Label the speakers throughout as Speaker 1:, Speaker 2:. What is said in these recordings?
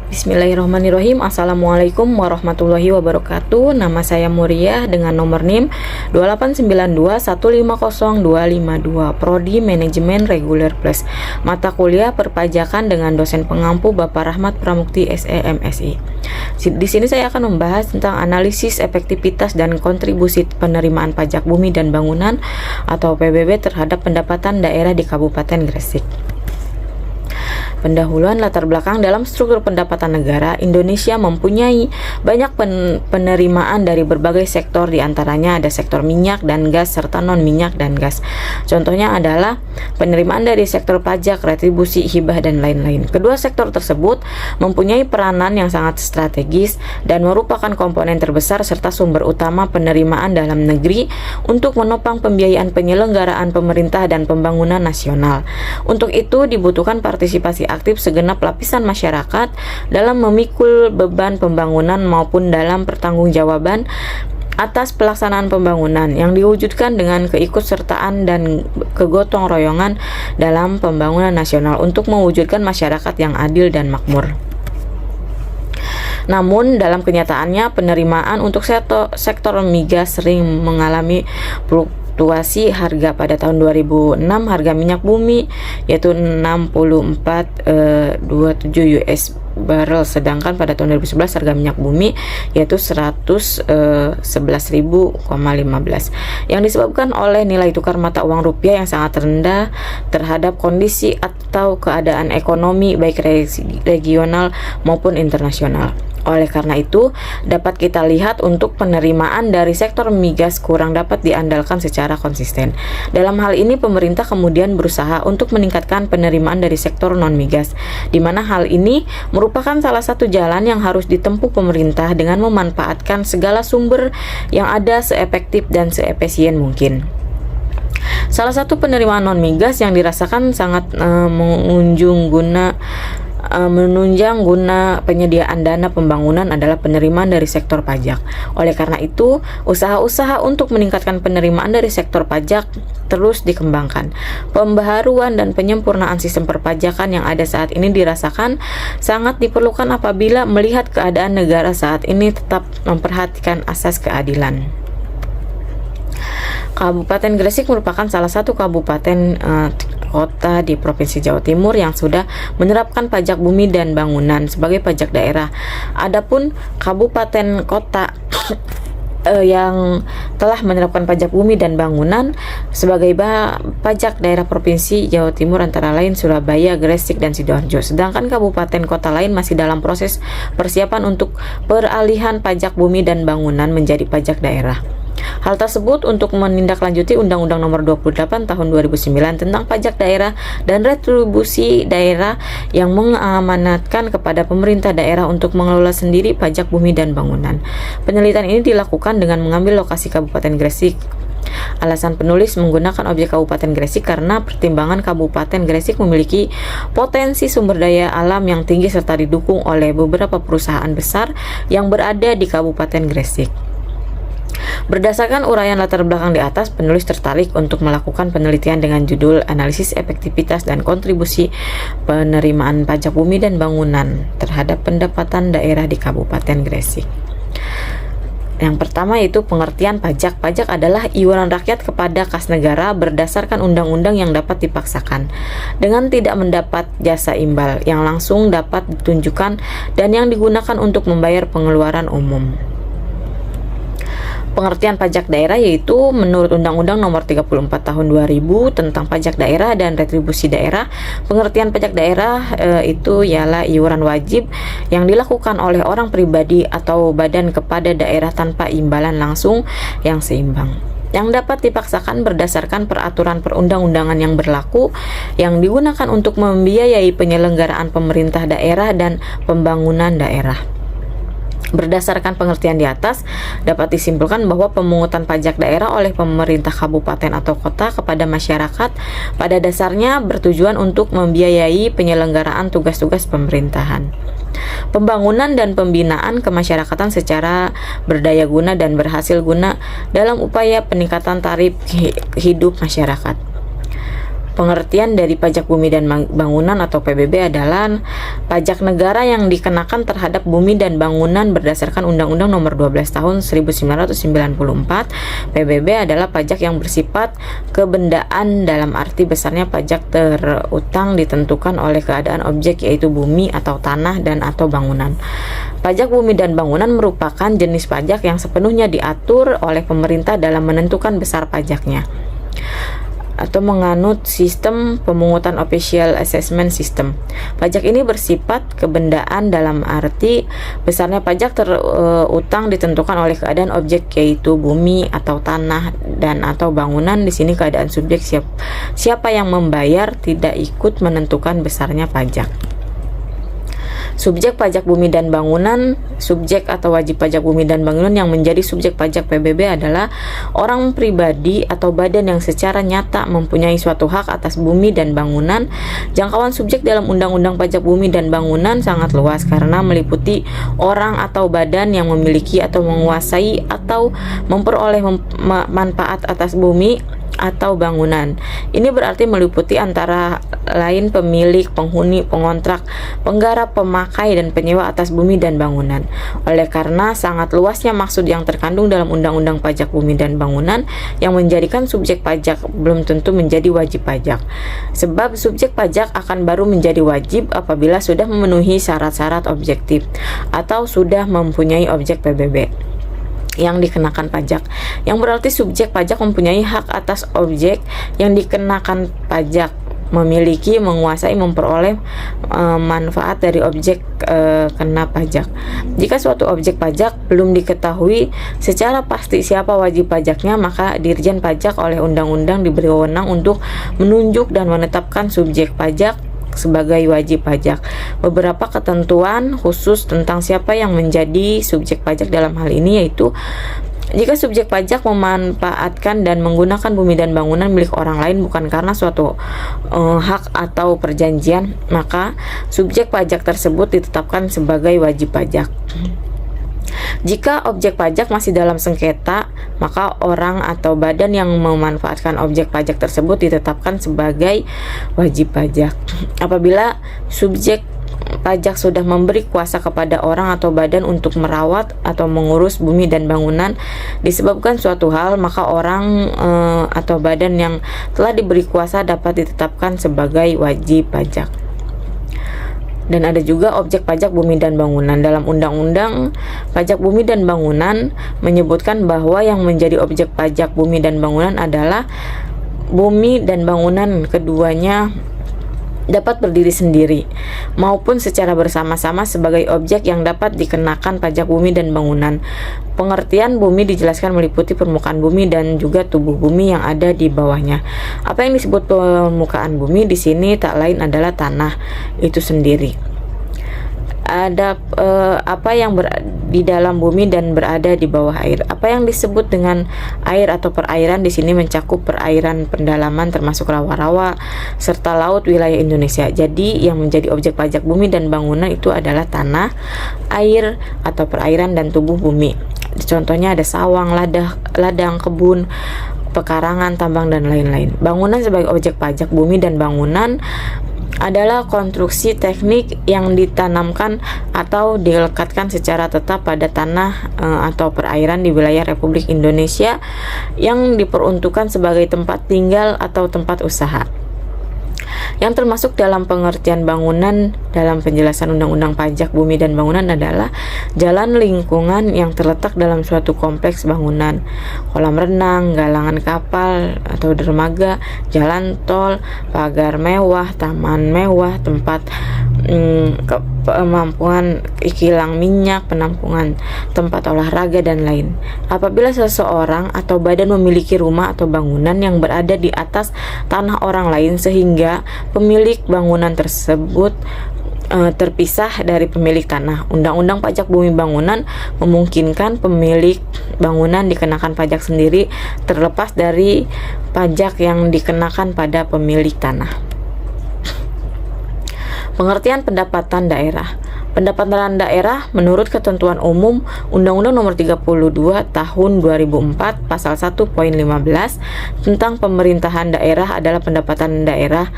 Speaker 1: Bismillahirrahmanirrahim. Assalamualaikum warahmatullahi wabarakatuh. Nama saya Muriah dengan nomor NIM 289215022, Prodi Manajemen Reguler Plus. Mata kuliah perpajakan dengan dosen pengampu Bapak Rahmat Pramukti SE MSI. Di sini saya akan membahas tentang analisis efektivitas dan kontribusi penerimaan pajak bumi dan bangunan atau PBB terhadap pendapatan daerah di Kabupaten Gresik. Pendahuluan latar belakang dalam struktur pendapatan negara, Indonesia mempunyai banyak penerimaan dari berbagai sektor, diantaranya ada sektor minyak dan gas serta non-minyak dan gas. Contohnya adalah penerimaan dari sektor pajak, retribusi, hibah, dan lain-lain. Kedua sektor tersebut mempunyai peranan yang sangat strategis dan merupakan komponen terbesar serta sumber utama penerimaan dalam negeri untuk menopang pembiayaan penyelenggaraan pemerintah dan pembangunan nasional. Untuk itu dibutuhkan partisipasi aktif segenap lapisan masyarakat dalam memikul beban pembangunan maupun dalam pertanggungjawaban atas pelaksanaan pembangunan yang diwujudkan dengan keikutsertaan dan kegotong royongan dalam pembangunan nasional untuk mewujudkan masyarakat yang adil dan makmur. Namun dalam kenyataannya penerimaan untuk sektor migas sering mengalami fluktuasi harga. Pada tahun 2006 harga minyak bumi yaitu 64,27 US barrel, sedangkan pada tahun 2011 harga minyak bumi yaitu 111.000,15 yang disebabkan oleh nilai tukar mata uang rupiah yang sangat rendah terhadap kondisi atau keadaan ekonomi baik regional maupun internasional. Oleh karena itu, dapat kita lihat untuk penerimaan dari sektor migas kurang dapat diandalkan secara konsisten. Dalam hal ini, pemerintah kemudian berusaha untuk meningkatkan penerimaan dari sektor non-migas, di mana hal ini merupakan salah satu jalan yang harus ditempuh pemerintah dengan memanfaatkan segala sumber yang ada seefektif dan seefisien mungkin. Salah satu penerimaan non-migas yang dirasakan sangat menunjang guna penyediaan dana pembangunan adalah penerimaan dari sektor pajak. Oleh karena itu, usaha-usaha untuk meningkatkan penerimaan dari sektor pajak terus dikembangkan. Pembaharuan dan penyempurnaan sistem perpajakan yang ada saat ini dirasakan sangat diperlukan apabila melihat keadaan negara saat ini tetap memperhatikan asas keadilan. Kabupaten Gresik merupakan salah satu kabupaten kota di Provinsi Jawa Timur yang sudah menerapkan pajak bumi dan bangunan sebagai pajak daerah. Adapun kabupaten kota yang telah menerapkan pajak bumi dan bangunan sebagai pajak daerah Provinsi Jawa Timur antara lain Surabaya, Gresik, dan Sidoarjo. Sedangkan kabupaten kota lain masih dalam proses persiapan untuk peralihan pajak bumi dan bangunan menjadi pajak daerah. Hal tersebut untuk menindaklanjuti Undang-Undang Nomor 28 Tahun 2009 tentang pajak daerah dan retribusi daerah yang mengamanatkan kepada pemerintah daerah untuk mengelola sendiri pajak bumi dan bangunan. Penelitian ini dilakukan dengan mengambil lokasi Kabupaten Gresik. Alasan penulis menggunakan objek Kabupaten Gresik karena pertimbangan Kabupaten Gresik memiliki potensi sumber daya alam yang tinggi serta didukung oleh beberapa perusahaan besar yang berada di Kabupaten Gresik. Berdasarkan uraian latar belakang di atas, penulis tertarik untuk melakukan penelitian dengan judul Analisis Efektivitas dan Kontribusi Penerimaan Pajak Bumi dan Bangunan terhadap Pendapatan Daerah di Kabupaten Gresik. Yang pertama yaitu pengertian pajak. Pajak adalah iuran rakyat kepada kas negara berdasarkan undang-undang yang dapat dipaksakan dengan tidak mendapat jasa imbal yang langsung dapat ditunjukkan dan yang digunakan untuk membayar pengeluaran umum. Pengertian pajak daerah yaitu menurut Undang-Undang Nomor 34 Tahun 2000 tentang pajak daerah dan retribusi daerah. Pengertian pajak daerah itu ialah iuran wajib yang dilakukan oleh orang pribadi atau badan kepada daerah tanpa imbalan langsung yang seimbang, yang dapat dipaksakan berdasarkan peraturan perundang-undangan yang berlaku yang digunakan untuk membiayai penyelenggaraan pemerintah daerah dan pembangunan daerah. Berdasarkan pengertian di atas, dapat disimpulkan bahwa pemungutan pajak daerah oleh pemerintah kabupaten atau kota kepada masyarakat pada dasarnya bertujuan untuk membiayai penyelenggaraan tugas-tugas pemerintahan, pembangunan dan pembinaan kemasyarakatan secara berdaya guna dan berhasil guna dalam upaya peningkatan taraf hidup masyarakat. Pengertian dari pajak bumi dan bangunan atau PBB adalah pajak negara yang dikenakan terhadap bumi dan bangunan berdasarkan Undang-Undang Nomor 12 Tahun 1994. PBB adalah pajak yang bersifat kebendaan dalam arti besarnya pajak terutang ditentukan oleh keadaan objek yaitu bumi atau tanah dan atau bangunan. Pajak bumi dan bangunan merupakan jenis pajak yang sepenuhnya diatur oleh pemerintah dalam menentukan besar pajaknya atau menganut sistem pemungutan official assessment system. Pajak ini bersifat kebendaan dalam arti besarnya pajak terutang ditentukan oleh keadaan objek yaitu bumi atau tanah dan atau bangunan. Di sini keadaan subjek siapa yang membayar tidak ikut menentukan besarnya pajak. Subjek pajak bumi dan bangunan, subjek atau wajib pajak bumi dan bangunan yang menjadi subjek pajak PBB adalah orang pribadi atau badan yang secara nyata mempunyai suatu hak atas bumi dan bangunan. Jangkauan subjek dalam Undang-Undang Pajak Bumi dan Bangunan sangat luas karena meliputi orang atau badan yang memiliki atau menguasai atau memperoleh manfaat atas bumi atau bangunan. Ini berarti meliputi antara lain pemilik, penghuni, pengontrak, penggarap, pemakai, dan penyewa atas bumi dan bangunan. Oleh karena sangat luasnya maksud yang terkandung dalam Undang-Undang Pajak Bumi dan Bangunan yang menjadikan subjek pajak belum tentu menjadi wajib pajak. Sebab subjek pajak akan baru menjadi wajib apabila sudah memenuhi syarat-syarat objektif atau sudah mempunyai objek PBB yang dikenakan pajak, yang berarti subjek pajak mempunyai hak atas objek yang dikenakan pajak, memiliki, menguasai, memperoleh manfaat dari objek kena pajak. Jika suatu objek pajak belum diketahui secara pasti siapa wajib pajaknya, maka Dirjen Pajak oleh undang-undang diberi wewenang untuk menunjuk dan menetapkan subjek pajak sebagai wajib pajak. Beberapa ketentuan khusus tentang siapa yang menjadi subjek pajak dalam hal ini yaitu jika subjek pajak memanfaatkan dan menggunakan bumi dan bangunan milik orang lain bukan karena suatu hak atau perjanjian, maka subjek pajak tersebut ditetapkan sebagai wajib pajak. Jika objek pajak masih dalam sengketa, maka orang atau badan yang memanfaatkan objek pajak tersebut ditetapkan sebagai wajib pajak. Apabila subjek pajak sudah memberi kuasa kepada orang atau badan untuk merawat atau mengurus bumi dan bangunan disebabkan suatu hal, maka orang atau badan yang telah diberi kuasa dapat ditetapkan sebagai wajib pajak. Dan ada juga objek pajak bumi dan bangunan. Dalam Undang-Undang Pajak Bumi dan Bangunan menyebutkan bahwa yang menjadi objek pajak bumi dan bangunan adalah bumi dan bangunan, keduanya dapat berdiri sendiri maupun secara bersama-sama sebagai objek yang dapat dikenakan pajak bumi dan bangunan. Pengertian bumi dijelaskan meliputi permukaan bumi dan juga tubuh bumi yang ada di bawahnya. Apa yang disebut permukaan bumi di sini tak lain adalah tanah itu sendiri. Ada apa yang di dalam bumi dan berada di bawah air. Apa yang disebut dengan air atau perairan di sini mencakup perairan pendalaman termasuk rawa-rawa serta laut wilayah Indonesia. Jadi yang menjadi objek pajak bumi dan bangunan itu adalah tanah, air atau perairan dan tubuh bumi. Contohnya ada sawang, ladang, kebun, pekarangan, tambang dan lain-lain. Bangunan sebagai objek pajak bumi dan bangunan adalah konstruksi teknik yang ditanamkan atau dilekatkan secara tetap pada tanah atau perairan di wilayah Republik Indonesia yang diperuntukkan sebagai tempat tinggal atau tempat usaha. Yang termasuk dalam pengertian bangunan dalam penjelasan Undang-Undang Pajak Bumi dan Bangunan adalah jalan lingkungan yang terletak dalam suatu kompleks bangunan, kolam renang, galangan kapal atau dermaga, jalan tol, pagar mewah, taman mewah, tempat penampungan kilang minyak, penampungan tempat olahraga dan lain. Apabila seseorang atau badan memiliki rumah atau bangunan yang berada di atas tanah orang lain sehingga pemilik bangunan tersebut terpisah dari pemilik tanah, Undang-Undang Pajak Bumi Bangunan memungkinkan pemilik bangunan dikenakan pajak sendiri terlepas dari pajak yang dikenakan pada pemilik tanah. Pengertian pendapatan daerah. Pendapatan daerah menurut ketentuan umum Undang-Undang Nomor 32 Tahun 2004 Pasal 1 Poin 15 tentang pemerintahan daerah adalah pendapatan daerah.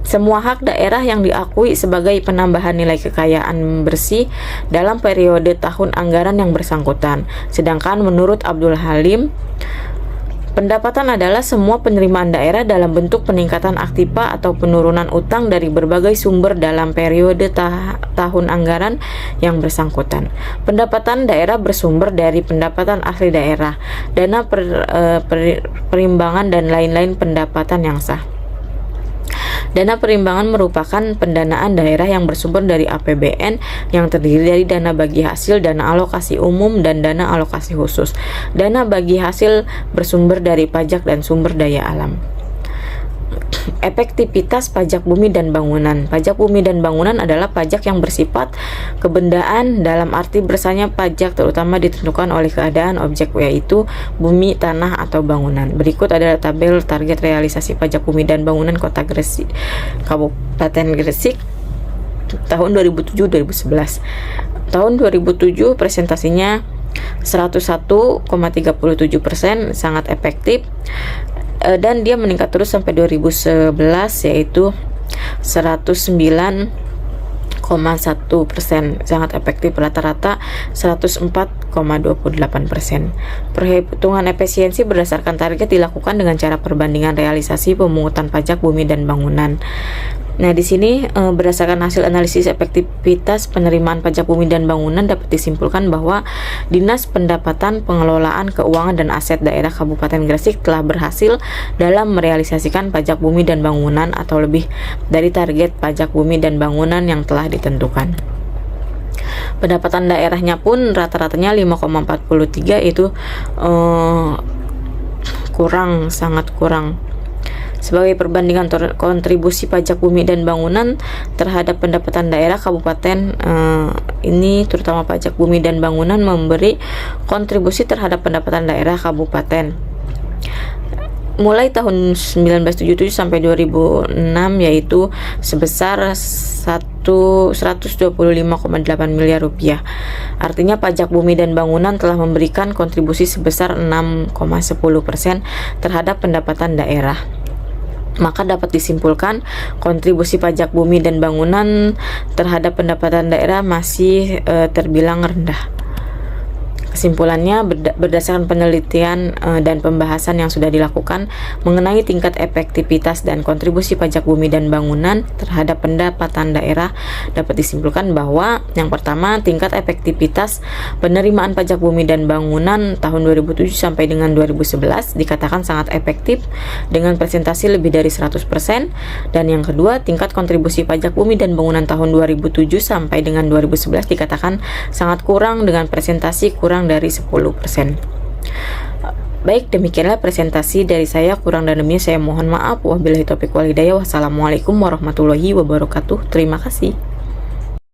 Speaker 1: Semua hak daerah yang diakui sebagai penambahan nilai kekayaan bersih dalam periode tahun anggaran yang bersangkutan. Sedangkan menurut Abdul Halim, pendapatan adalah semua penerimaan daerah dalam bentuk peningkatan aktiva atau penurunan utang dari berbagai sumber dalam periode tahun anggaran yang bersangkutan. Pendapatan daerah bersumber dari pendapatan asli daerah, dana perimbangan dan lain-lain pendapatan yang sah. Dana perimbangan merupakan pendanaan daerah yang bersumber dari APBN yang terdiri dari dana bagi hasil, dana alokasi umum, dan dana alokasi khusus. Dana bagi hasil bersumber dari pajak dan sumber daya alam. Efektivitas pajak bumi dan bangunan. Pajak bumi dan bangunan adalah pajak yang bersifat kebendaan dalam arti bersanya pajak terutama ditentukan oleh keadaan objek, yaitu bumi, tanah, atau bangunan. Berikut adalah tabel target realisasi pajak bumi dan bangunan Kota Gresik, Kabupaten Gresik tahun 2007-2011. Tahun 2007 presentasinya 101,37%, sangat efektif. Dan dia meningkat terus sampai 2011 yaitu 109,1%, sangat efektif, rata-rata 104,28%. Perhitungan efisiensi berdasarkan target dilakukan dengan cara perbandingan realisasi pemungutan pajak bumi dan bangunan. Nah, di sini berdasarkan hasil analisis efektivitas penerimaan pajak bumi dan bangunan dapat disimpulkan bahwa Dinas Pendapatan, Pengelolaan Keuangan dan Aset Daerah Kabupaten Gresik telah berhasil dalam merealisasikan pajak bumi dan bangunan atau lebih dari target pajak bumi dan bangunan yang telah ditentukan. Pendapatan daerahnya pun rata-ratanya 5,43, itu kurang, sangat kurang. Sebagai perbandingan kontribusi pajak bumi dan bangunan terhadap pendapatan daerah kabupaten, ini terutama pajak bumi dan bangunan memberi kontribusi terhadap pendapatan daerah kabupaten mulai tahun 1977 sampai 2006 yaitu sebesar 125,8 miliar rupiah. Artinya pajak bumi dan bangunan telah memberikan kontribusi sebesar 6,10% terhadap pendapatan daerah. Maka dapat disimpulkan kontribusi pajak bumi dan bangunan terhadap pendapatan daerah masih terbilang rendah. Kesimpulannya, berdasarkan penelitian dan pembahasan yang sudah dilakukan mengenai tingkat efektivitas dan kontribusi pajak bumi dan bangunan terhadap pendapatan daerah, dapat disimpulkan bahwa yang pertama, tingkat efektivitas penerimaan pajak bumi dan bangunan tahun 2007 sampai dengan 2011 dikatakan sangat efektif dengan presentasi lebih dari 100%, dan yang kedua, tingkat kontribusi pajak bumi dan bangunan tahun 2007 sampai dengan 2011 dikatakan sangat kurang dengan presentasi kurang dari 10%. Baik, demikianlah presentasi dari saya. Kurang dan lebihnya saya mohon maaf. Wabillahi taufiq wal hidayah. Wassalamualaikum warahmatullahi wabarakatuh. Terima kasih.